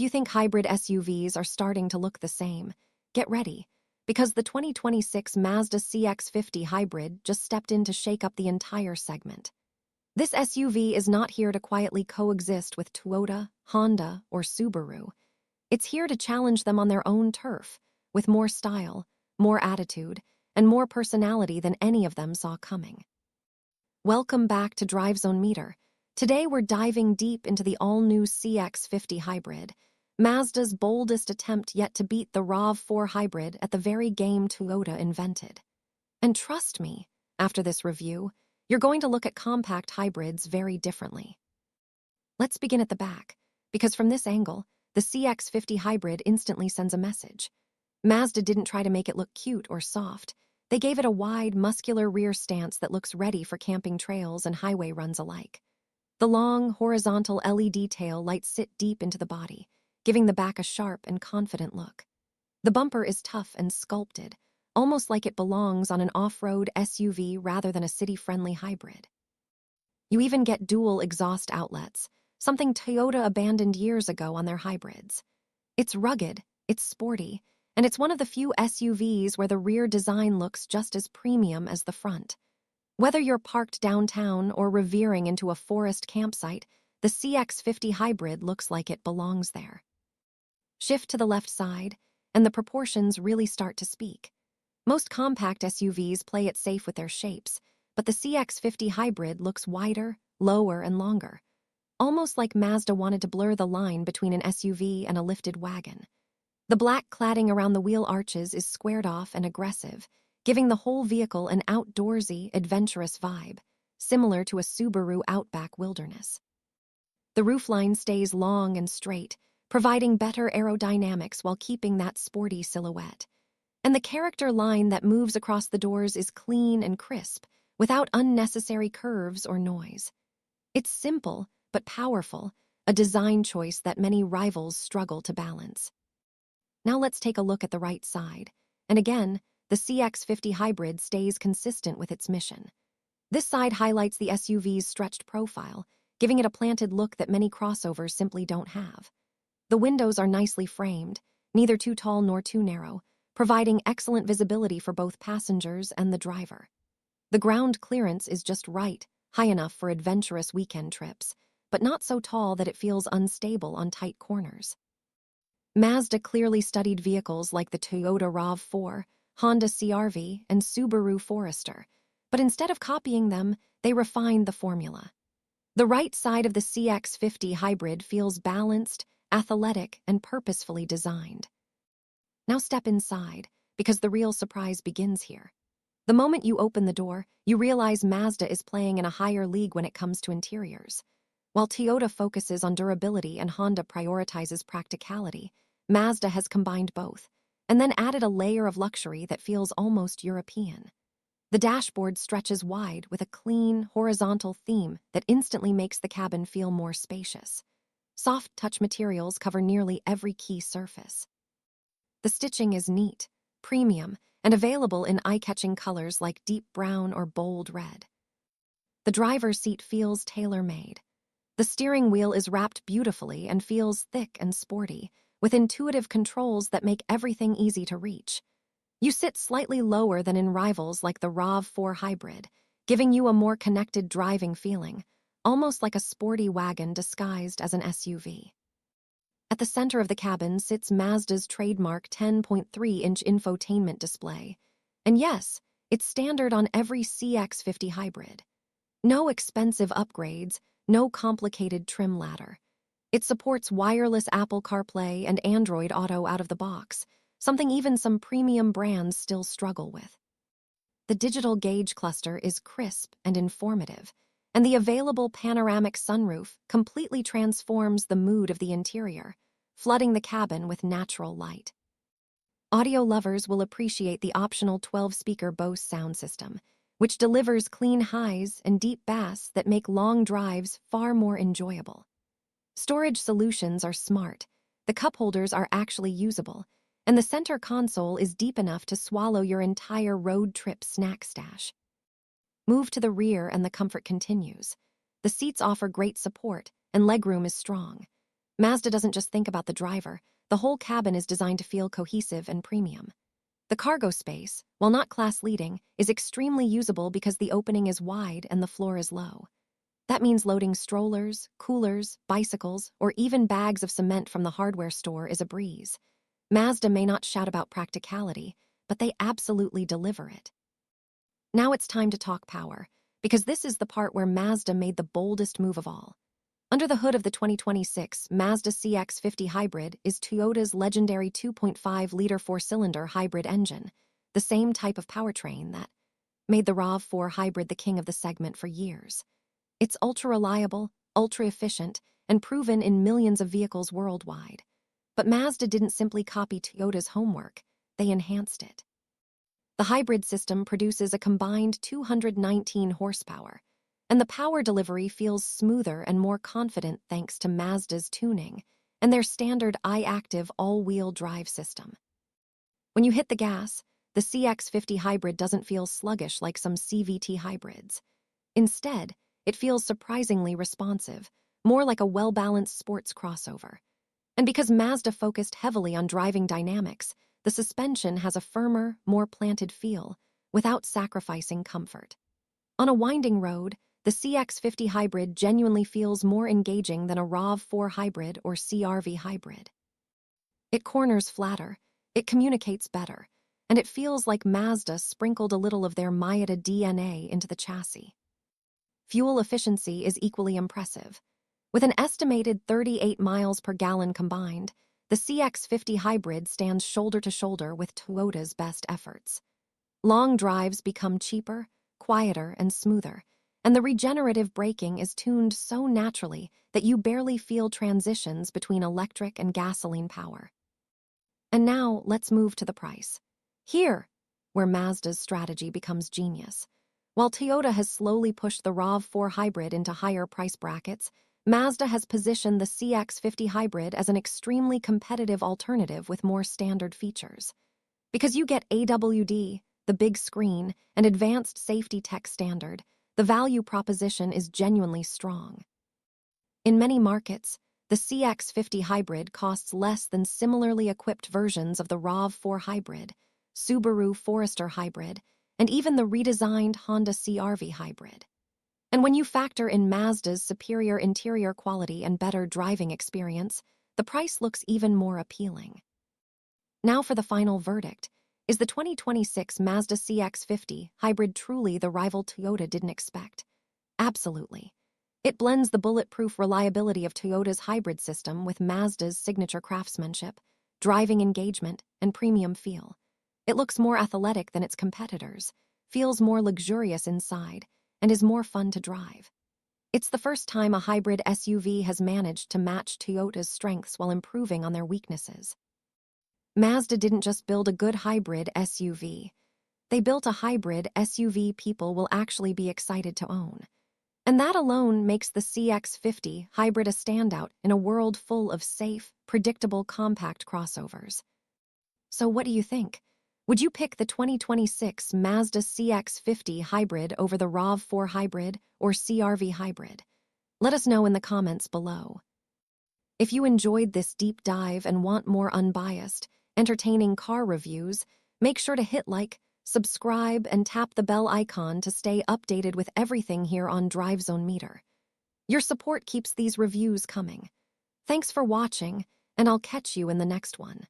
you think hybrid SUVs are starting to look the same, get ready, because the 2026 Mazda CX-50 Hybrid just stepped in to shake up the entire segment. This SUV is not here to quietly coexist with Toyota, Honda, or Subaru. It's here to challenge them on their own turf, with more style, more attitude, and more personality than any of them saw coming. Welcome back to Drive Zone Meter. Today we're diving deep into the all-new CX-50 Hybrid, Mazda's boldest attempt yet to beat the RAV4 Hybrid at the very game Toyota invented. And trust me, after this review, you're going to look at compact hybrids very differently. Let's begin at the back, because from this angle, the CX-50 Hybrid instantly sends a message. Mazda didn't try to make it look cute or soft. They gave it a wide, muscular rear stance that looks ready for camping trails and highway runs alike. The long, horizontal LED tail lights sit deep into the body, giving the back a sharp and confident look. The bumper is tough and sculpted, almost like it belongs on an off-road SUV rather than a city-friendly hybrid. You even get dual exhaust outlets, something Toyota abandoned years ago on their hybrids. It's rugged, it's sporty, and it's one of the few SUVs where the rear design looks just as premium as the front. Whether you're parked downtown or revering into a forest campsite, the CX-50 Hybrid looks like it belongs there. Shift to the left side, and the proportions really start to speak. Most compact SUVs play it safe with their shapes, but the CX-50 Hybrid looks wider, lower, and longer, almost like Mazda wanted to blur the line between an SUV and a lifted wagon. The black cladding around the wheel arches is squared off and aggressive, giving the whole vehicle an outdoorsy, adventurous vibe, similar to a Subaru Outback Wilderness. The roofline stays long and straight, providing better aerodynamics while keeping that sporty silhouette. And the character line that moves across the doors is clean and crisp, without unnecessary curves or noise. It's simple, but powerful, a design choice that many rivals struggle to balance. Now let's take a look at the right side. And again, the CX-50 Hybrid stays consistent with its mission. This side highlights the SUV's stretched profile, giving it a planted look that many crossovers simply don't have. The windows are nicely framed, neither too tall nor too narrow, providing excellent visibility for both passengers and the driver. The ground clearance is just right, high enough for adventurous weekend trips, but not so tall that it feels unstable on tight corners. Mazda clearly studied vehicles like the Toyota RAV4, Honda CR-V, and Subaru Forester, but instead of copying them, they refined the formula. The right side of the CX-50 Hybrid feels balanced, athletic, and purposefully designed. Now step inside, because the real surprise begins here. The moment you open the door, you realize Mazda is playing in a higher league when it comes to interiors. While Toyota focuses on durability and Honda prioritizes practicality, Mazda has combined both, and then added a layer of luxury that feels almost European. The dashboard stretches wide with a clean, horizontal theme that instantly makes the cabin feel more spacious. Soft touch materials cover nearly every key surface. The stitching is neat, premium, and available in eye-catching colors like deep brown or bold red. The driver's seat feels tailor-made. The steering wheel is wrapped beautifully and feels thick and sporty, with intuitive controls that make everything easy to reach. You sit slightly lower than in rivals like the RAV4 Hybrid, giving you a more connected driving feeling, almost like a sporty wagon disguised as an SUV. At the center of the cabin sits Mazda's trademark 10.3-inch infotainment display. And yes, it's standard on every CX-50 Hybrid. No expensive upgrades, no complicated trim ladder. It supports wireless Apple CarPlay and Android Auto out of the box, something even some premium brands still struggle with. The digital gauge cluster is crisp and informative, and the available panoramic sunroof completely transforms the mood of the interior, flooding the cabin with natural light. Audio lovers will appreciate the optional 12-speaker Bose sound system, which delivers clean highs and deep bass that make long drives far more enjoyable. Storage solutions are smart, the cup holders are actually usable, and the center console is deep enough to swallow your entire road trip snack stash. Move to the rear and the comfort continues. The seats offer great support, and legroom is strong. Mazda doesn't just think about the driver, the whole cabin is designed to feel cohesive and premium. The cargo space, while not class-leading, is extremely usable because the opening is wide and the floor is low. That means loading strollers, coolers, bicycles, or even bags of cement from the hardware store is a breeze. Mazda may not shout about practicality, but they absolutely deliver it. Now it's time to talk power, because this is the part where Mazda made the boldest move of all. Under the hood of the 2026 Mazda CX-50 Hybrid is Toyota's legendary 2.5-liter four-cylinder hybrid engine, the same type of powertrain that made the RAV4 Hybrid the king of the segment for years. It's ultra-reliable, ultra-efficient, and proven in millions of vehicles worldwide. But Mazda didn't simply copy Toyota's homework, they enhanced it. The hybrid system produces a combined 219 horsepower, and the power delivery feels smoother and more confident thanks to Mazda's tuning and their standard iActive all-wheel drive system. When you hit the gas, the CX-50 Hybrid doesn't feel sluggish like some CVT hybrids. Instead, it feels surprisingly responsive, more like a well-balanced sports crossover. And because Mazda focused heavily on driving dynamics, the suspension has a firmer, more planted feel, without sacrificing comfort. On a winding road, the CX-50 Hybrid genuinely feels more engaging than a RAV4 Hybrid or CR-V Hybrid. It corners flatter, it communicates better, and it feels like Mazda sprinkled a little of their Mazda DNA into the chassis. Fuel efficiency is equally impressive. With an estimated 38 miles per gallon combined, the CX-50 Hybrid stands shoulder to shoulder with Toyota's best efforts. Long drives become cheaper, quieter, and smoother, and the regenerative braking is tuned so naturally that you barely feel transitions between electric and gasoline power. And now, let's move to the price. Here, where Mazda's strategy becomes genius. While Toyota has slowly pushed the RAV4 Hybrid into higher price brackets, Mazda has positioned the CX-50 Hybrid as an extremely competitive alternative with more standard features. Because you get AWD, the big screen, and advanced safety tech standard, the value proposition is genuinely strong. In many markets, the CX-50 Hybrid costs less than similarly equipped versions of the RAV4 Hybrid, Subaru Forester Hybrid, and even the redesigned Honda CR-V Hybrid. And when you factor in Mazda's superior interior quality and better driving experience, the price looks even more appealing. Now for the final verdict. Is the 2026 Mazda CX-50 Hybrid truly the rival Toyota didn't expect? Absolutely. It blends the bulletproof reliability of Toyota's hybrid system with Mazda's signature craftsmanship, driving engagement, and premium feel. It looks more athletic than its competitors, feels more luxurious inside, and is more fun to drive. It's the first time a hybrid SUV has managed to match Toyota's strengths while improving on their weaknesses. Mazda didn't just build a good hybrid SUV. They built a hybrid SUV people will actually be excited to own. And that alone makes the CX-50 Hybrid a standout in a world full of safe, predictable compact crossovers. So what do you think? Would you pick the 2026 Mazda CX-50 Hybrid over the RAV4 Hybrid or CR-V Hybrid? Let us know in the comments below. If you enjoyed this deep dive and want more unbiased, entertaining car reviews, make sure to hit like, subscribe, and tap the bell icon to stay updated with everything here on Drive Zone Meter. Your support keeps these reviews coming. Thanks for watching, and I'll catch you in the next one.